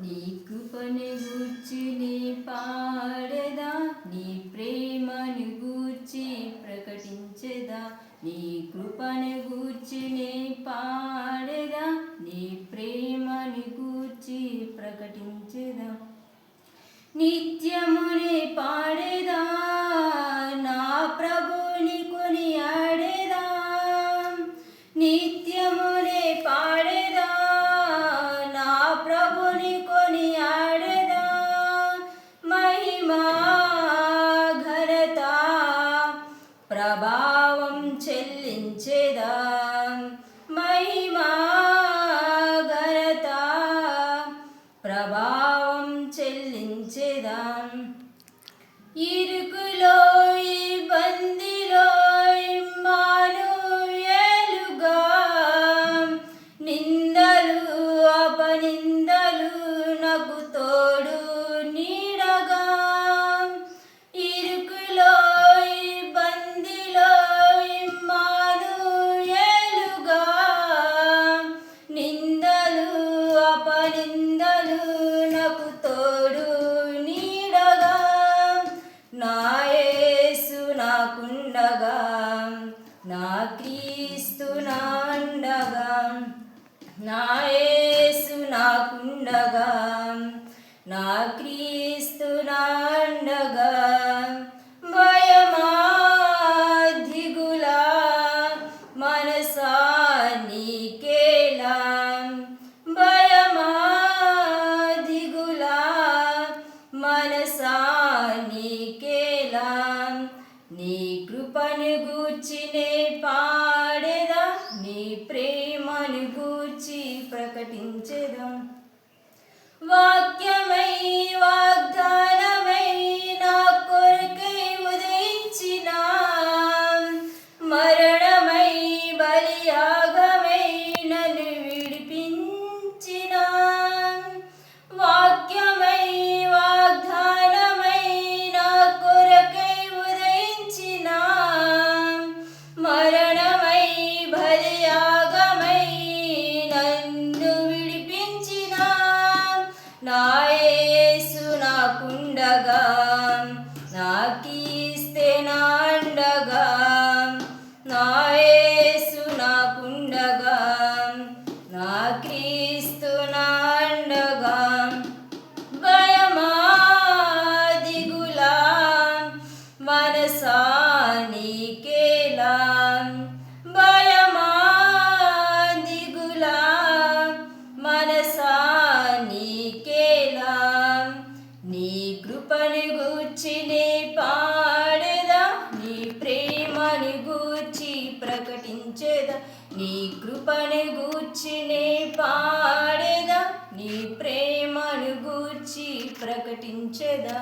నీ కృపను గూర్చి నీ పాడేదా, నీ ప్రేమను గూర్చి ప్రకటించేదా. నీ కృపను గూర్చి నీ పాడేదా, నీ ప్రేమను గూర్చి ప్రకటించేదా. నిత్యమునే పాడేదా, నా ప్రభుని కొనియాడేదా. నిత్యమునే పాడేదా, నా ప్రభుని కొనియాడేదా. మహిమా ఘనత ప్రభావం చెల్లించేదా. మహిమా ఘనత ప్రభావం చెల్లించేదా. ఇరుకులో ఇబ్బందిలో ఇమ్మానుయేలుగా, నిందలు అపనిందలు నాకు తోడు నీడగా. ఇరుకులో ఇబ్బందిలో ఇమ్మానుయేలుగా, నిందలు అపనిందలు నాకు తోడు నీడగా. నా యేసు నాకుండగా, నా క్రీస్తు నా అండగా. నా యేసు నాకుండగా, నా క్రీస్తు నా అండగా. భయమా దిగులా మనసా నీకేలా. భయమా దిగులా మనసా నీకేలా. నీ కృపను గూర్చి నే పాడేదా, నీ ప్రేమను గూర్చి ప్రకటించేదా. వాక్యమై వాగ్దానమై నా కొరకై ఉదయించిన, మరణమై బలియాగమై నన్ను విడిపించిన. వాక్యమై వాగ్దానమై నా కొరకై ఉదయించిన, మరణమై బలియాగమై నన్ను విడిపించిన. నా యేసు నాకుండగా, నా క్రీస్తే నా అండగా. నా యేసు నాకుండగా, నా క్రీస్తు నా అండగా. భయమా దిగులా మనసా నీకేలా. భయమా దిగులా మనసా నీకేలా. నీ కృపను గూర్చి నే పాడేదా, నీ ప్రేమను గూర్చి ప్రకటించేదా. నీ కృపను గూర్చి నే పాడేదా, నీ ప్రేమను గూర్చి ప్రకటించేదా.